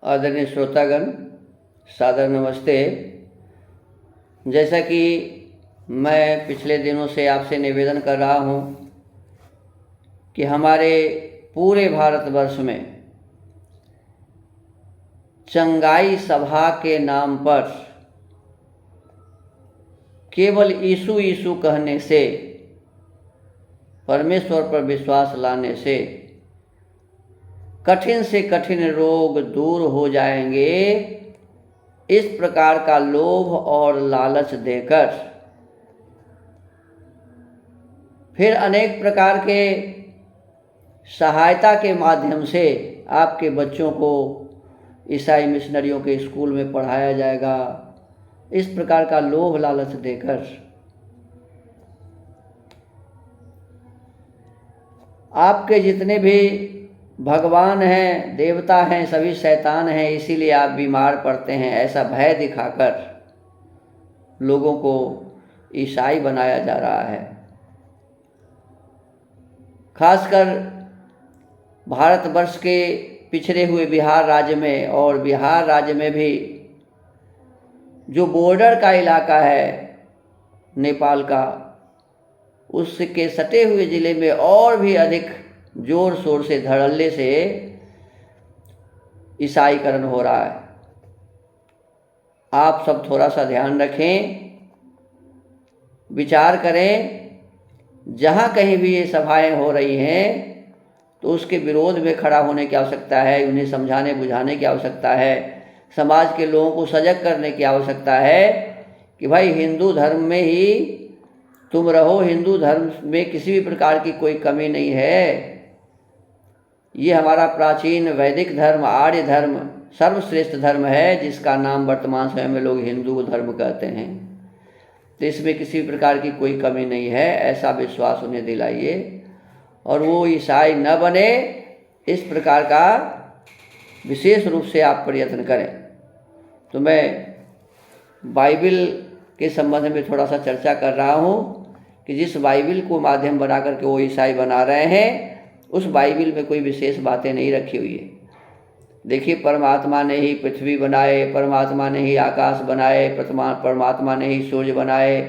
आदरणीय श्रोतागण, सादर नमस्ते। जैसा कि मैं पिछले दिनों से आपसे निवेदन कर रहा हूं कि हमारे पूरे भारतवर्ष में चंगाई सभा के नाम पर केवल यीशु यीशु कहने से, परमेश्वर पर विश्वास लाने से कठिन से कठिन रोग दूर हो जाएंगे। इस प्रकार का लोभ और लालच देकर फिर अनेक प्रकार के सहायता के माध्यम से आपके बच्चों को ईसाई मिशनरियों के स्कूल में पढ़ाया जाएगा। इस प्रकार का लोभ लालच देकर आपके जितने भी भगवान हैं, देवता हैं, सभी शैतान हैं, इसीलिए आप बीमार पड़ते हैं, ऐसा भय दिखाकर लोगों को ईसाई बनाया जा रहा है। खासकर भारतवर्ष के पिछड़े हुए बिहार राज्य में, और बिहार राज्य में भी जो बॉर्डर का इलाका है नेपाल का, उसके सटे हुए ज़िले में और भी अधिक जोर शोर से, धड़ल्ले से ईसाईकरण हो रहा है। आप सब थोड़ा सा ध्यान रखें, विचार करें। जहाँ कहीं भी ये सभाएं हो रही हैं तो उसके विरोध में खड़ा होने की आवश्यकता है, उन्हें समझाने बुझाने की आवश्यकता है, समाज के लोगों को सजग करने की आवश्यकता है कि भाई हिंदू धर्म में ही तुम रहो, हिंदू धर्म में किसी भी प्रकार की कोई कमी नहीं है। ये हमारा प्राचीन वैदिक धर्म, आर्य धर्म सर्वश्रेष्ठ धर्म है, जिसका नाम वर्तमान समय में लोग हिंदू धर्म कहते हैं। तो इसमें किसी प्रकार की कोई कमी नहीं है, ऐसा विश्वास उन्हें दिलाइए और वो ईसाई न बने, इस प्रकार का विशेष रूप से आप प्रयत्न करें। तो मैं बाइबिल के संबंध में थोड़ा सा चर्चा कर रहा हूँ कि जिस बाइबिल को माध्यम बना करके वो ईसाई बना रहे हैं, उस बाइबिल में कोई विशेष बातें नहीं रखी हुई है। देखिए, परमात्मा ने ही पृथ्वी बनाए, परमात्मा ने ही आकाश बनाए, परमात्मा ने ही सूर्य बनाए,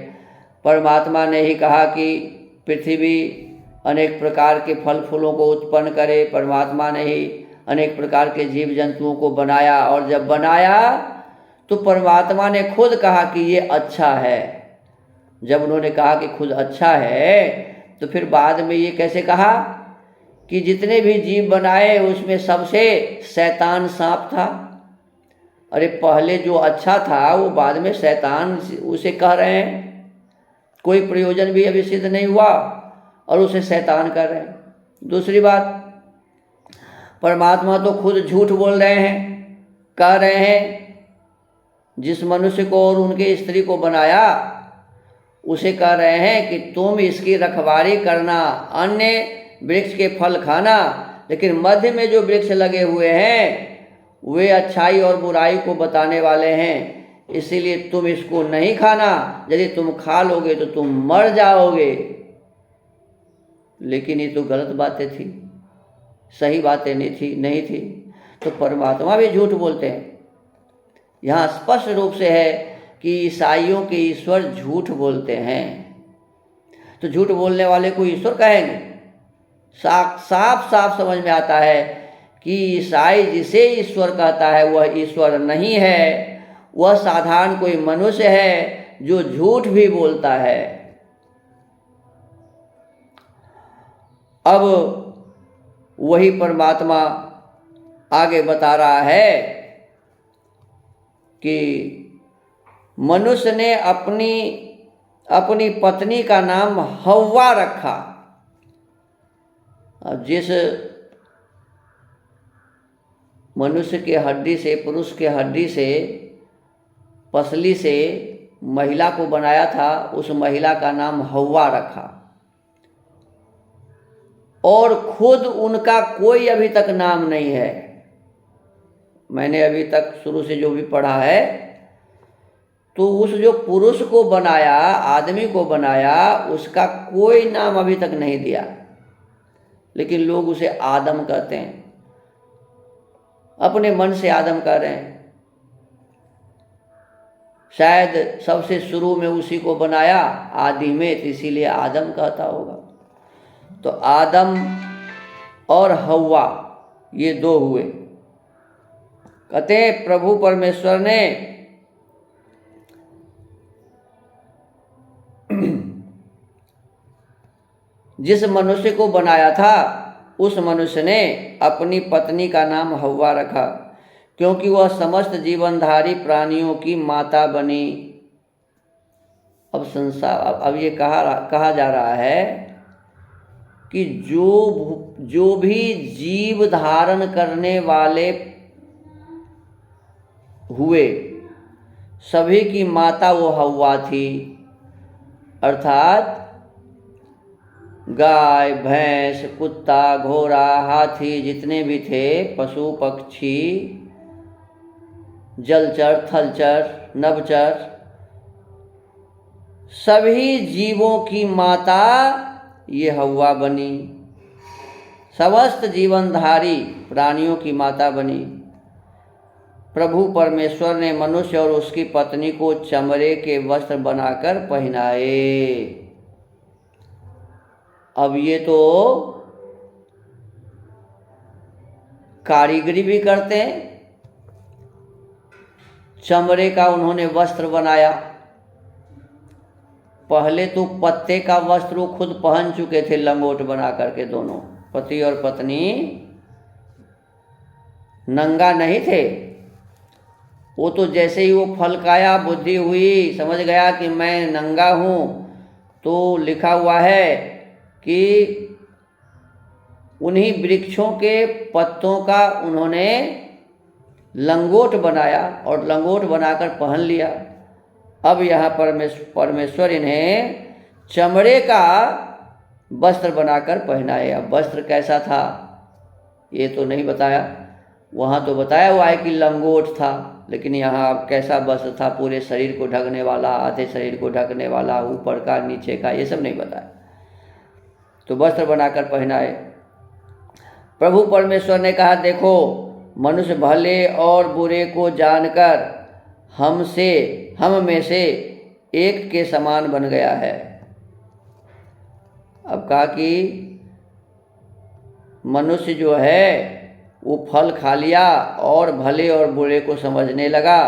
परमात्मा ने ही कहा कि पृथ्वी अनेक प्रकार के फल फूलों को उत्पन्न करे, परमात्मा ने ही अनेक प्रकार के जीव जंतुओं को बनाया, और जब बनाया तो परमात्मा ने खुद कहा कि ये अच्छा है। जब उन्होंने कहा कि खुद अच्छा है, तो फिर बाद में ये कैसे कहा कि जितने भी जीव बनाए उसमें सबसे शैतान सांप था। अरे पहले जो अच्छा था वो बाद में शैतान उसे कह रहे हैं, कोई प्रयोजन भी अभी सिद्ध नहीं हुआ और उसे शैतान कर रहे हैं। दूसरी बात, परमात्मा तो खुद झूठ बोल रहे हैं, कह रहे हैं जिस मनुष्य को और उनके स्त्री को बनाया उसे कह रहे हैं कि तुम इसकी रखवाली करना, अन्य वृक्ष के फल खाना, लेकिन मध्य में जो वृक्ष लगे हुए हैं वे अच्छाई और बुराई को बताने वाले हैं, इसीलिए तुम इसको नहीं खाना, यदि तुम खा लोगे तो तुम मर जाओगे। लेकिन ये तो गलत बातें थी, सही बातें नहीं थी। तो परमात्मा भी झूठ बोलते हैं। यहाँ स्पष्ट रूप से है कि ईसाइयों के ईश्वर झूठ बोलते हैं। तो झूठ बोलने वाले को ईश्वर कहेंगे? साफ साफ समझ में आता है कि ईसाई जिसे ईश्वर कहता है वह ईश्वर नहीं है, वह साधारण कोई मनुष्य है जो झूठ भी बोलता है। अब वही परमात्मा आगे बता रहा है कि मनुष्य ने अपनी पत्नी का नाम हव्वा रखा। अब जिस मनुष्य के हड्डी से, पुरुष के हड्डी से, पसली से महिला को बनाया था, उस महिला का नाम हव्वा रखा, और खुद उनका कोई अभी तक नाम नहीं है। मैंने अभी तक शुरू से जो भी पढ़ा है, तो उस जो पुरुष को बनाया, आदमी को बनाया, उसका कोई नाम अभी तक नहीं दिया, लेकिन लोग उसे आदम कहते हैं। अपने मन से आदम कर रहे हैं। शायद सबसे शुरू में उसी को बनाया आदि में, तो इसीलिए आदम कहता होगा। तो आदम और हव्वा ये दो हुए। कहते हैं प्रभु परमेश्वर ने जिस मनुष्य को बनाया था उस मनुष्य ने अपनी पत्नी का नाम हव्वा रखा, क्योंकि वह समस्त जीवनधारी प्राणियों की माता बनी। अब ये कहा जा रहा है कि जो भी जीव धारण करने वाले हुए सभी की माता वो हव्वा थी। अर्थात गाय, भैंस, कुत्ता, घोड़ा, हाथी जितने भी थे, पशु पक्षी, जलचर, थलचर, नभचर, सभी जीवों की माता ये हव्वा बनी। समस्त जीवनधारी प्राणियों की माता बनी। प्रभु परमेश्वर ने मनुष्य और उसकी पत्नी को चमड़े के वस्त्र बनाकर पहनाए। अब ये तो कारीगरी भी करते हैं। चमड़े का उन्होंने वस्त्र बनाया। पहले तो पत्ते का वस्त्र वो खुद पहन चुके थे, लंगोट बना करके। दोनों पति और पत्नी नंगा नहीं थे। वो तो जैसे ही वो फलकाया, बुद्धि हुई, समझ गया कि मैं नंगा हूँ, तो लिखा हुआ है कि उन्हीं वृक्षों के पत्तों का उन्होंने लंगोट बनाया और लंगोट बनाकर पहन लिया। अब यहाँ परमेश्वर इन्हें चमड़े का वस्त्र बनाकर पहनाए। अब वस्त्र कैसा था ये तो नहीं बताया। वहाँ तो बताया हुआ है कि लंगोट था, लेकिन यहाँ अब कैसा वस्त्र था, पूरे शरीर को ढकने वाला, आधे शरीर को ढकने वाला, ऊपर का, नीचे का, ये सब नहीं बताया। तो वस्त्र बनाकर पहनाए। प्रभु परमेश्वर ने कहा, देखो मनुष्य भले और बुरे को जानकर हम में से एक के समान बन गया है। अब कहा कि मनुष्य जो है वो फल खा लिया और भले और बुरे को समझने लगा,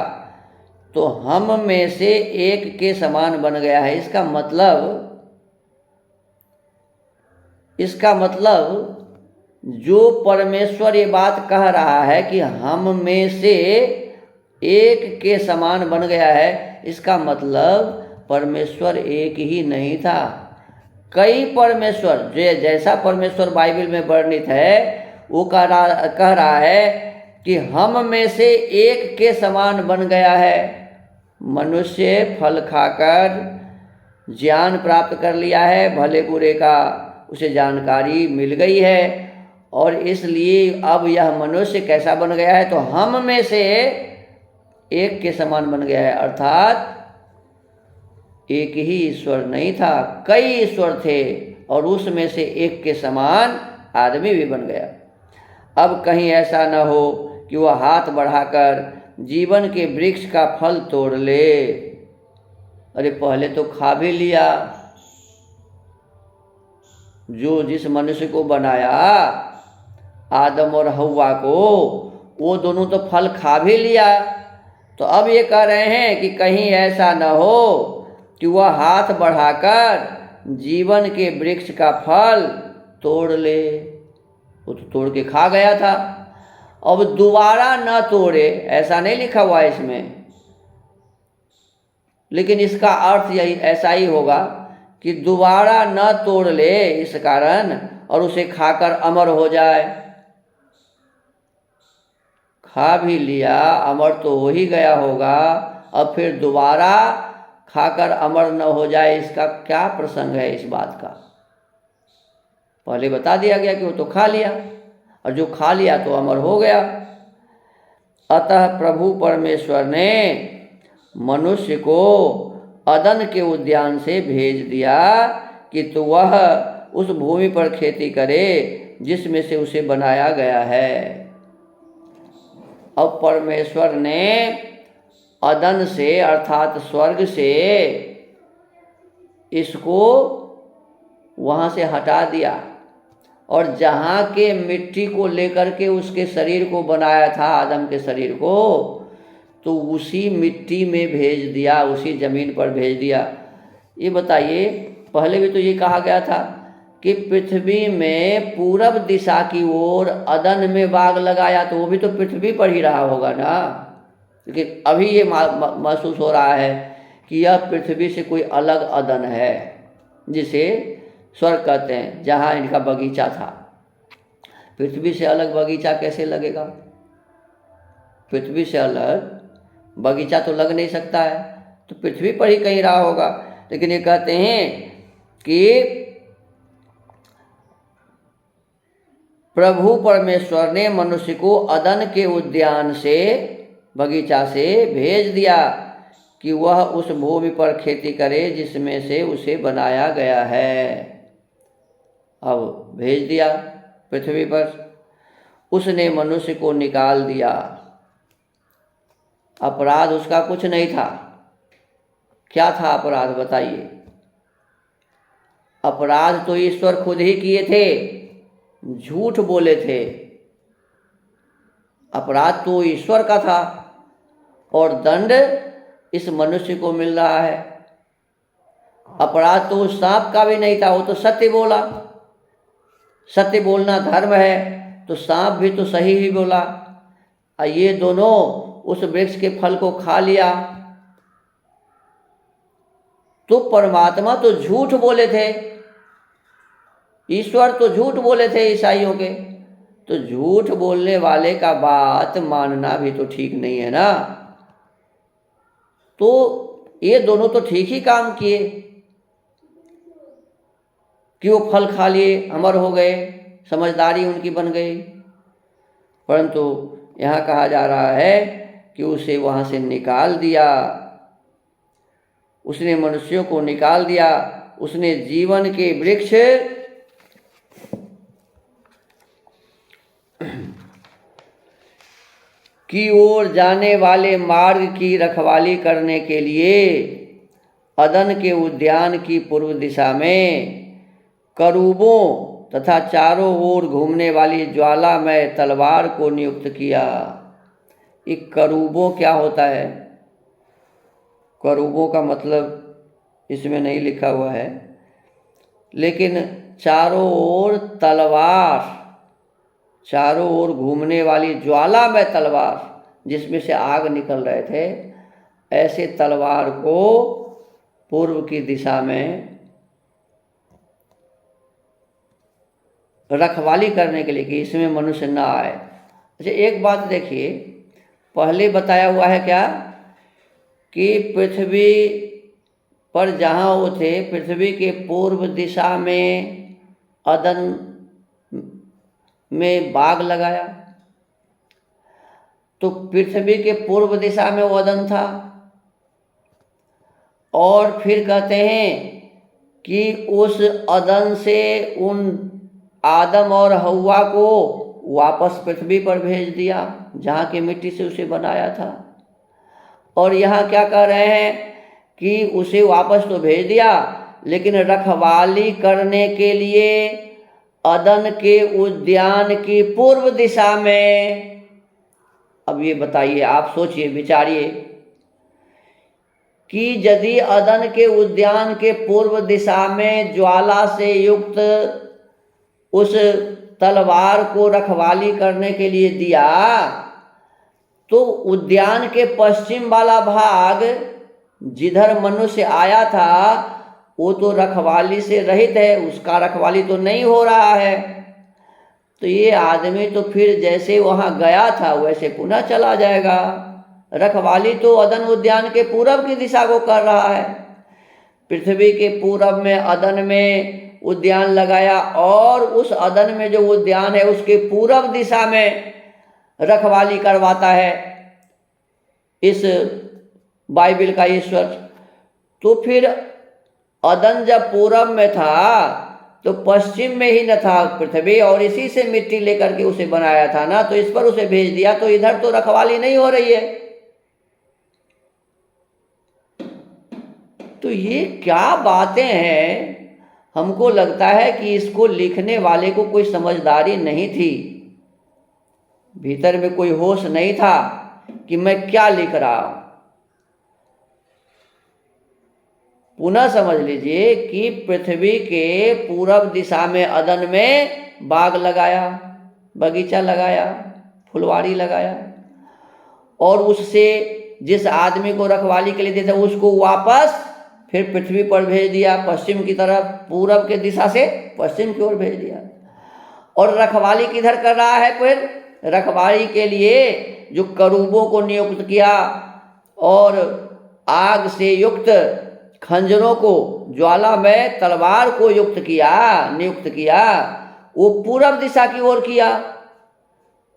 तो हम में से एक के समान बन गया है। इसका मतलब जो परमेश्वर ये बात कह रहा है कि हम में से एक के समान बन गया है, इसका मतलब परमेश्वर एक ही नहीं था, कई परमेश्वर। जैसा परमेश्वर बाइबल में वर्णित है वो कह रहा है कि हम में से एक के समान बन गया है। मनुष्य फल खाकर ज्ञान प्राप्त कर लिया है, भले बुरे का उसे जानकारी मिल गई है, और इसलिए अब यह मनुष्य कैसा बन गया है, तो हम में से एक के समान बन गया है। अर्थात एक ही ईश्वर नहीं था, कई ईश्वर थे, और उसमें से एक के समान आदमी भी बन गया। अब कहीं ऐसा न हो कि वह हाथ बढ़ाकर जीवन के वृक्ष का फल तोड़ ले। अरे पहले तो खा भी लिया। जो जिस मनुष्य को बनाया, आदम और हव्वा को, वो दोनों तो फल खा भी लिया। तो अब ये कह रहे हैं कि कहीं ऐसा न हो कि वह हाथ बढ़ाकर जीवन के वृक्ष का फल तोड़ ले। वो तो तोड़ के खा गया था, अब दोबारा न तोड़े, ऐसा नहीं लिखा हुआ है इसमें, लेकिन इसका अर्थ यही ऐसा ही होगा कि दोबारा न तोड़ ले इस कारण, और उसे खाकर अमर हो जाए। खा भी लिया, अमर तो हो ही गया होगा, अब फिर दोबारा खाकर अमर न हो जाए, इसका क्या प्रसंग है इस बात का? पहले बता दिया गया कि वो तो खा लिया, और जो खा लिया तो अमर हो गया। अतः प्रभु परमेश्वर ने मनुष्य को अदन के उद्यान से भेज दिया कि तो वह उस भूमि पर खेती करे जिसमें से उसे बनाया गया है। अब परमेश्वर ने अदन से अर्थात स्वर्ग से इसको वहाँ से हटा दिया और जहाँ के मिट्टी को लेकर के उसके शरीर को बनाया था, आदम के शरीर को, तो उसी मिट्टी में भेज दिया, उसी ज़मीन पर भेज दिया। ये बताइए, पहले भी तो ये कहा गया था कि पृथ्वी में पूरब दिशा की ओर अदन में बाग लगाया, तो वो भी तो पृथ्वी पर ही रहा होगा ना। लेकिन अभी ये महसूस हो रहा है कि यह पृथ्वी से कोई अलग अदन है, जिसे स्वर्ग कहते हैं, जहाँ इनका बगीचा था। पृथ्वी से अलग बगीचा कैसे लगेगा? पृथ्वी से अलग बगीचा तो लग नहीं सकता है, तो पृथ्वी पर ही कहीं रहा होगा। लेकिन ये कहते हैं कि प्रभु परमेश्वर ने मनुष्य को अदन के उद्यान से, बगीचा से भेज दिया कि वह उस भूमि पर खेती करे जिसमें से उसे बनाया गया है। अब भेज दिया पृथ्वी पर, उसने मनुष्य को निकाल दिया। अपराध उसका कुछ नहीं था। क्या था अपराध, बताइए? अपराध तो ईश्वर खुद ही किए थे, झूठ बोले थे। अपराध तो ईश्वर का था और दंड इस मनुष्य को मिल रहा है। अपराध तो उस सांप का भी नहीं था, वो तो सत्य बोला। सत्य बोलना धर्म है, तो सांप भी तो सही ही बोला। ये दोनों उस वृक्ष के फल को खा लिया, तो परमात्मा तो झूठ बोले थे, ईश्वर तो झूठ बोले थे ईसाइयों के। तो झूठ बोलने वाले का बात मानना भी तो ठीक नहीं है ना। तो ये दोनों तो ठीक ही काम किए कि वो फल खा लिए, अमर हो गए, समझदारी उनकी बन गई। परंतु यहाँ कहा जा रहा है कि उसे वहाँ से निकाल दिया, उसने मनुष्यों को निकाल दिया। उसने जीवन के वृक्ष की ओर जाने वाले मार्ग की रखवाली करने के लिए अदन के उद्यान की पूर्व दिशा में करूबों तथा चारों ओर घूमने वाली ज्वालामय तलवार को नियुक्त किया। ये करूबों क्या होता है? करूबों का मतलब इसमें नहीं लिखा हुआ है, लेकिन चारों ओर तलवार, चारों ओर घूमने वाली ज्वालामय तलवार, जिसमें से आग निकल रहे थे, ऐसे तलवार को पूर्व की दिशा में रखवाली करने के लिए कि इसमें मनुष्य ना आए। अच्छा, एक बात देखिए, पहले बताया हुआ है क्या कि पृथ्वी पर जहाँ वो थे, पृथ्वी के पूर्व दिशा में अदन में बाग लगाया, तो पृथ्वी के पूर्व दिशा में वो अदन था। और फिर कहते हैं कि उस अदन से उन आदम और हव्वा को वापस पृथ्वी पर भेज दिया, जहाँ की मिट्टी से उसे बनाया था। और यहाँ क्या कह रहे हैं कि उसे वापस तो भेज दिया, लेकिन रखवाली करने के लिए अदन के उद्यान की पूर्व दिशा में। अब ये बताइए, आप सोचिए, विचारिए कि यदि अदन के उद्यान के पूर्व दिशा में ज्वाला से युक्त उस तलवार को रखवाली करने के लिए दिया, तो उद्यान के पश्चिम वाला भाग जिधर मनुष्य आया था वो तो रखवाली से रहित है, उसका रखवाली तो नहीं हो रहा है। तो ये आदमी तो फिर जैसे वहाँ गया था वैसे पुनः चला जाएगा। रखवाली तो अदन उद्यान के पूरब की दिशा को कर रहा है। पृथ्वी के पूरब में अदन में उद्यान लगाया और उस अदन में जो उद्यान है उसके पूरब दिशा में रखवाली करवाता है इस बाइबल का ईश्वर। तो फिर अदन जब पूरब में था तो पश्चिम में ही न था पृथ्वी, और इसी से मिट्टी लेकर के उसे बनाया था ना, तो इस पर उसे भेज दिया, तो इधर तो रखवाली नहीं हो रही है। तो ये क्या बातें हैं। हमको लगता है कि इसको लिखने वाले को कोई समझदारी नहीं थी, भीतर में कोई होश नहीं था कि मैं क्या लिख रहा हूं। पुनः समझ लीजिए कि पृथ्वी के पूरब दिशा में अदन में बाग लगाया, बगीचा लगाया, फुलवारी लगाया, और उससे जिस आदमी को रखवाली के लिए देता उसको वापस फिर पृथ्वी पर भेज दिया, पश्चिम की तरफ, पूरब के दिशा से पश्चिम की ओर भेज दिया। और रखवाली किधर कर रहा है? फिर रखवाली के लिए जो करूबों को नियुक्त किया और आग से युक्त खंजरों को, ज्वालामय तलवार को नियुक्त किया, वो पूरब दिशा की ओर किया।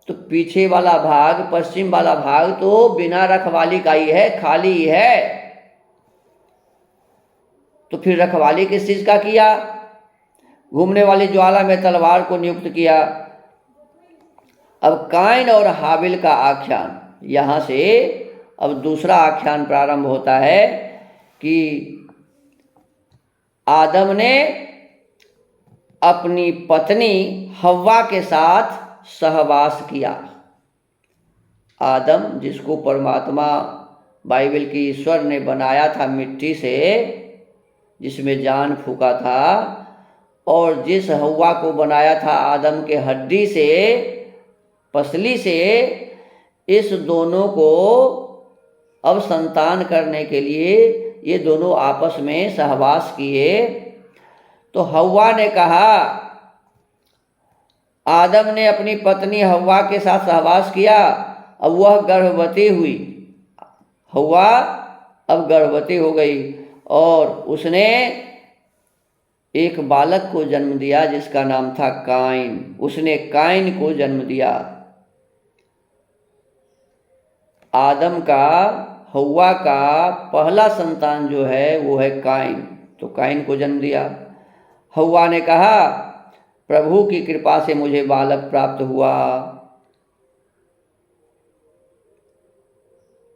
तो पीछे वाला भाग, पश्चिम वाला भाग तो बिना रखवाली का ही है, खाली ही है। तो फिर रखवाली किस चीज का किया? घूमने वाली ज्वाला में तलवार को नियुक्त किया। अब काइन और हाबिल का आख्यान, यहां से अब दूसरा आख्यान प्रारंभ होता है कि आदम ने अपनी पत्नी हव्वा के साथ सहवास किया। आदम, जिसको परमात्मा बाइबल की ईश्वर ने बनाया था मिट्टी से, जिसमें जान फूका था, और जिस हव्वा को बनाया था आदम के हड्डी से, पसली से, इस दोनों को अब संतान करने के लिए ये दोनों आपस में सहवास किए। तो हव्वा ने कहा, आदम ने अपनी पत्नी हव्वा के साथ सहवास किया, अब वह गर्भवती हुई। हव्वा अब गर्भवती हो गई और उसने एक बालक को जन्म दिया जिसका नाम था काइन। उसने काइन को जन्म दिया। आदम का, हव्वा का पहला संतान जो है वो है काइन। तो काइन को जन्म दिया। हव्वा ने कहा, प्रभु की कृपा से मुझे बालक प्राप्त हुआ।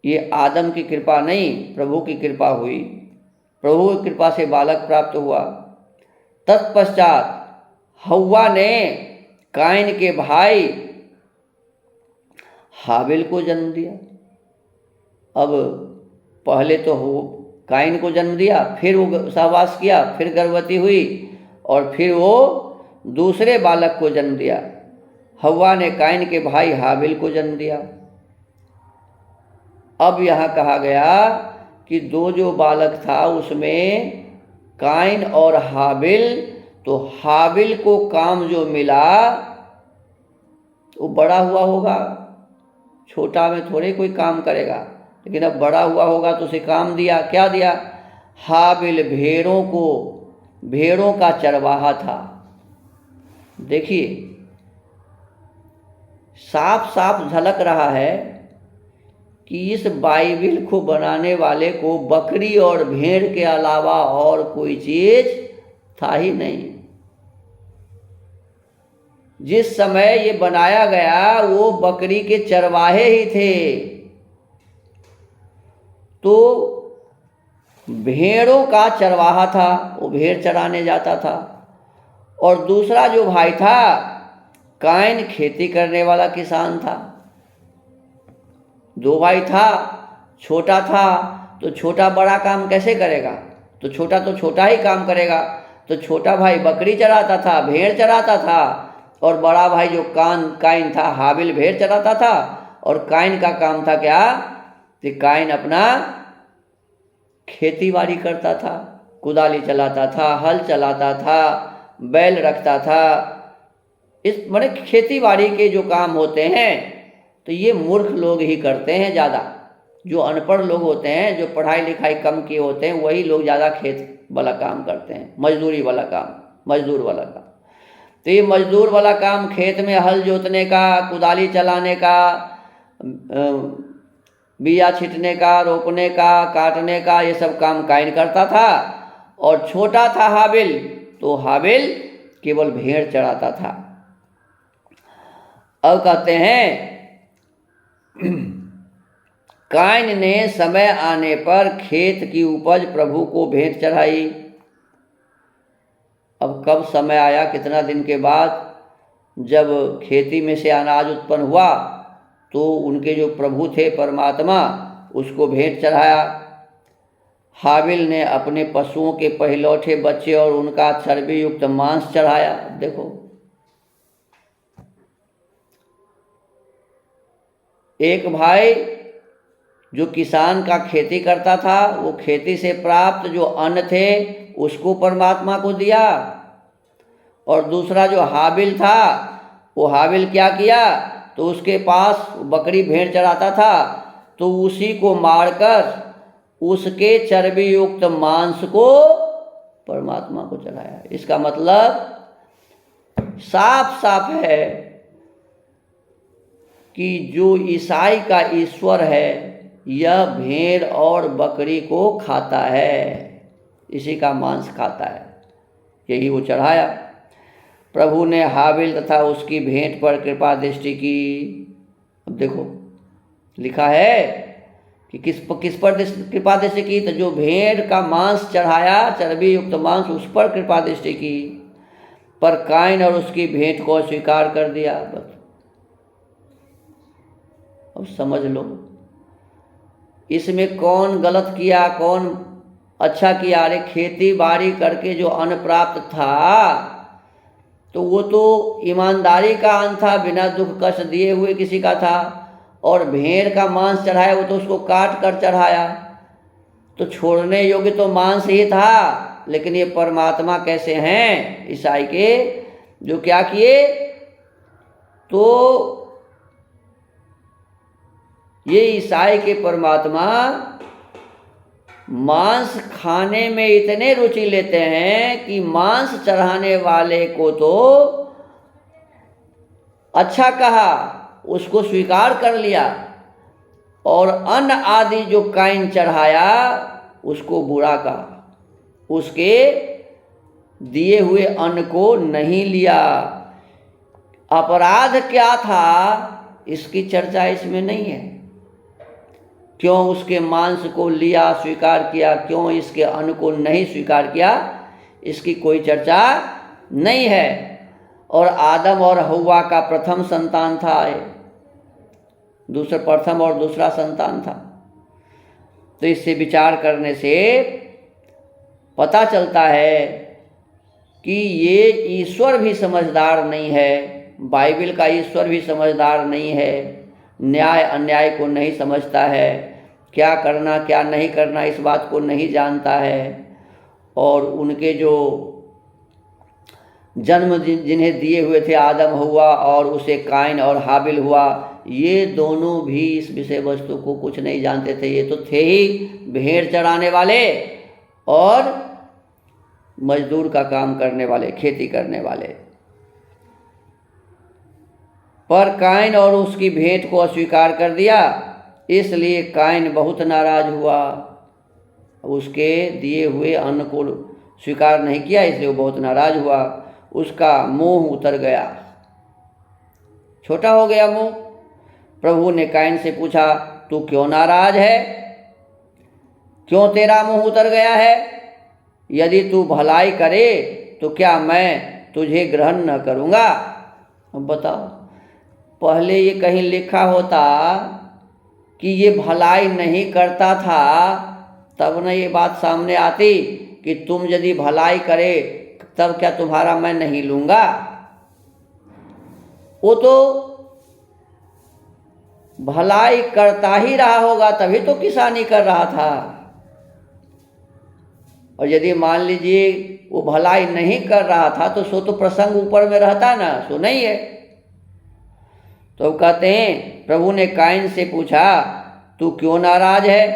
ये आदम की कृपा नहीं, प्रभु की कृपा हुई। प्रभु की कृपा से बालक प्राप्त हुआ। तत्पश्चात हव्वा ने काइन के भाई हाबिल को जन्म दिया। अब पहले तो काइन को जन्म दिया, फिर वो सहवास किया, फिर गर्भवती हुई, और फिर वो दूसरे बालक को जन्म दिया। हव्वा ने काइन के भाई हाबिल को जन्म दिया। अब यहाँ कहा गया कि दो जो बालक था उसमें काइन और हाबिल, तो हाबिल को काम जो मिला वो बड़ा हुआ होगा, छोटा में थोड़े कोई काम करेगा, लेकिन अब बड़ा हुआ होगा तो उसे काम दिया। क्या दिया? हाबिल भेड़ों का चरवाहा था। देखिए, साफ साफ झलक रहा है कि इस बाइबिल को बनाने वाले को बकरी और भेड़ के अलावा और कोई चीज था ही नहीं। जिस समय ये बनाया गया वो बकरी के चरवाहे ही थे, तो भेड़ों का चरवाहा था, वो भेड़ चराने जाता था। और दूसरा जो भाई था काइन, खेती करने वाला किसान था। दो भाई था, छोटा था, तो छोटा बड़ा काम कैसे करेगा? तो छोटा ही काम करेगा। तो छोटा भाई बकरी चराता था, भेड़ चराता था, और बड़ा भाई जो काइन था, हाबिल भेड़ चराता था। और काइन का काम था क्या? कि काइन अपना खेती बाड़ी करता था, कुदाली चलाता था, हल चलाता था, बैल रखता था। इस माने खेती बाड़ी के जो काम होते हैं तो ये मूर्ख लोग ही करते हैं ज़्यादा। जो अनपढ़ लोग होते हैं, जो पढ़ाई लिखाई कम किए होते हैं, वही लोग ज़्यादा खेत वाला काम करते हैं, मजदूरी वाला काम, मजदूर वाला काम। तो ये मजदूर वाला काम, खेत में हल जोतने का, कुदाली चलाने का, बिया छिटने का, रोपने का, काटने का, ये सब काम काइन करता था। और छोटा था हाबिल, तो हाबिल केवल भेड़ चराता था। अब कहते हैं कायन ने समय आने पर खेत की उपज प्रभु को भेंट चढ़ाई। अब कब समय आया, कितना दिन के बाद, जब खेती में से अनाज उत्पन्न हुआ तो उनके जो प्रभु थे परमात्मा, उसको भेंट चढ़ाया। हाबिल ने अपने पशुओं के पहलौठे बच्चे और उनका चर्बी युक्त मांस चढ़ाया। देखो, एक भाई जो किसान का खेती करता था, वो खेती से प्राप्त जो अन्न थे उसको परमात्मा को दिया, और दूसरा जो हाबिल था, वो हाबिल क्या किया, तो उसके पास बकरी भेड़ चराता था, तो उसी को मारकर उसके चर्बी युक्त मांस को परमात्मा को चढ़ाया। इसका मतलब साफ साफ है कि जो ईसाई का ईश्वर है यह भेड़ और बकरी को खाता है, इसी का मांस खाता है, यही वो चढ़ाया। प्रभु ने हाबिल तथा उसकी भेंट पर कृपा दृष्टि की। अब देखो लिखा है कि किस पर कृपा दृष्टि की, तो जो भेड़ का मांस चढ़ाया, चर्बी युक्त मांस, उस पर कृपा दृष्टि की, पर कायन और उसकी भेंट को स्वीकार कर दिया। बस अब समझ लो इसमें कौन गलत किया, कौन अच्छा किया। अरे खेती बाड़ी करके जो अन्न प्राप्त था तो वो तो ईमानदारी का अन्न था, बिना दुख कष्ट दिए हुए किसी का था, और भेड़ का मांस चढ़ाया वो तो उसको काट कर चढ़ाया, तो छोड़ने योग्य तो मांस ही था। लेकिन ये परमात्मा कैसे हैं ईसाई के, जो क्या किए, तो ये ईसाई के परमात्मा मांस खाने में इतने रुचि लेते हैं कि मांस चढ़ाने वाले को तो अच्छा कहा, उसको स्वीकार कर लिया, और अन्न आदि जो कायन चढ़ाया उसको बुरा कहा, उसके दिए हुए अन्न को नहीं लिया। अपराध क्या था इसकी चर्चा इसमें नहीं है। क्यों उसके मांस को लिया, स्वीकार किया, क्यों इसके अन्न को नहीं स्वीकार किया, इसकी कोई चर्चा नहीं है। और आदम और हव्वा का प्रथम संतान था, प्रथम और दूसरा संतान था। तो इससे विचार करने से पता चलता है कि ये ईश्वर भी समझदार नहीं है, बाइबल का ईश्वर भी समझदार नहीं है, न्याय अन्याय को नहीं समझता है, क्या करना क्या नहीं करना इस बात को नहीं जानता है। और उनके जो जन्म जिन्हें दिए हुए थे आदम हुआ और उसे कायन और हाबिल हुआ, ये दोनों भी इस विषय वस्तु को कुछ नहीं जानते थे। ये तो थे ही भेड़ चराने वाले और मजदूर का काम करने वाले, खेती करने वाले। पर कायन और उसकी भेंट को अस्वीकार कर दिया, इसलिए कायन बहुत नाराज हुआ। उसके दिए हुए अन्न को स्वीकार नहीं किया, इसलिए वो बहुत नाराज हुआ। उसका मोह उतर गया, छोटा हो गया मुंह। प्रभु ने कायन से पूछा, तू क्यों नाराज है, क्यों तेरा मुंह उतर गया है? यदि तू भलाई करे तो क्या मैं तुझे ग्रहण न करूँगा? अब बताओ, पहले ये कहीं लिखा होता कि ये भलाई नहीं करता था, तब न ये बात सामने आती कि तुम यदि भलाई करे तब क्या तुम्हारा मैं नहीं लूँगा। वो तो भलाई करता ही रहा होगा, तभी तो किसानी कर रहा था। और यदि मान लीजिए वो भलाई नहीं कर रहा था तो सो तो प्रसंग ऊपर में रहता ना, सो नहीं है। तो कहते हैं, प्रभु ने कायन से पूछा, तू क्यों नाराज है,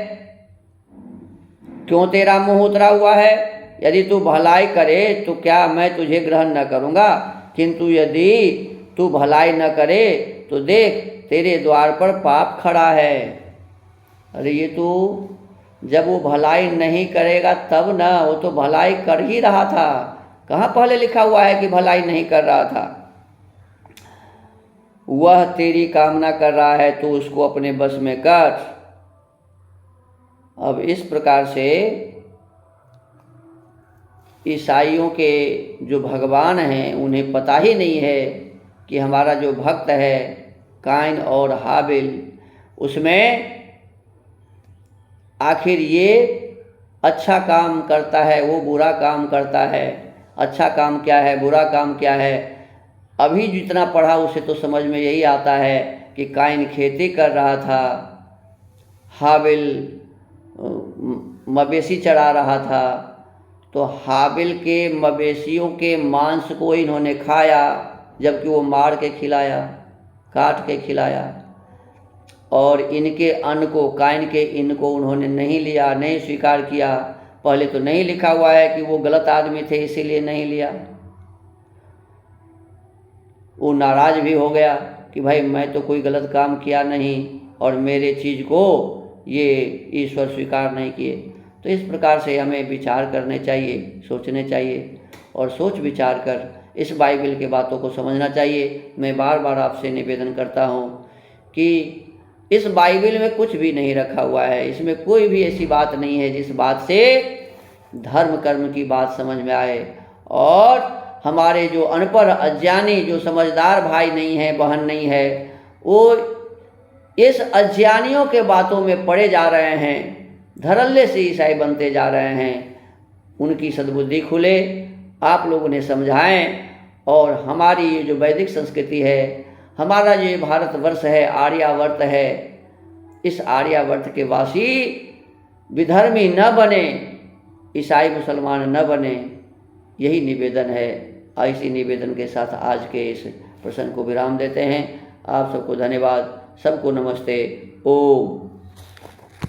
क्यों तेरा मुंह उतरा हुआ है? यदि तू भलाई करे तो क्या मैं तुझे ग्रहण न करूँगा, किंतु यदि तू भलाई न करे तो देख तेरे द्वार पर पाप खड़ा है। अरे ये तो जब वो भलाई नहीं करेगा तब ना, वो तो भलाई कर ही रहा था, कहाँ पहले लिखा हुआ है कि भलाई नहीं कर रहा था? वह तेरी कामना कर रहा है तो उसको अपने बस में कर। अब इस प्रकार से ईसाइयों के जो भगवान हैं उन्हें पता ही नहीं है कि हमारा जो भक्त है काइन और हाबिल, उसमें आखिर ये अच्छा काम करता है वो बुरा काम करता है, अच्छा काम क्या है बुरा काम क्या है। अभी जितना पढ़ा उसे तो समझ में यही आता है कि काइन खेती कर रहा था, हाबिल मवेशी चरा रहा था, तो हाबिल के मवेशियों के मांस को इन्होंने खाया जबकि वो मार के खिलाया, काट के खिलाया, और इनके अन्न को, काइन के इन को उन्होंने नहीं लिया, नहीं स्वीकार किया। पहले तो नहीं लिखा हुआ है कि वो गलत आदमी थे इसीलिए नहीं लिया। वो नाराज़ भी हो गया कि भाई मैं तो कोई गलत काम किया नहीं और मेरे चीज़ को ये ईश्वर स्वीकार नहीं किए। तो इस प्रकार से हमें विचार करने चाहिए, सोचने चाहिए और सोच विचार कर इस बाइबल के बातों को समझना चाहिए। मैं बार बार आपसे निवेदन करता हूँ कि इस बाइबल में कुछ भी नहीं रखा हुआ है, इसमें कोई भी ऐसी बात नहीं है जिस बात से धर्म कर्म की बात समझ में आए। और हमारे जो अनपढ़ अज्ञानी, जो समझदार भाई नहीं है बहन नहीं है, वो इस अज्ञानियों के बातों में पड़े जा रहे हैं, धड़ल्ले से ईसाई बनते जा रहे हैं। उनकी सद्बुद्धि खुले, आप लोग उन्हें समझाएं और हमारी ये जो वैदिक संस्कृति है, हमारा ये भारतवर्ष है, आर्यावर्त है, इस आर्यावर्त के वासी विधर्मी न बने, ईसाई मुसलमान न बने, यही निवेदन है। इसी निवेदन के साथ आज के इस प्रसंग को विराम देते हैं। आप सबको धन्यवाद, सबको नमस्ते। ओम।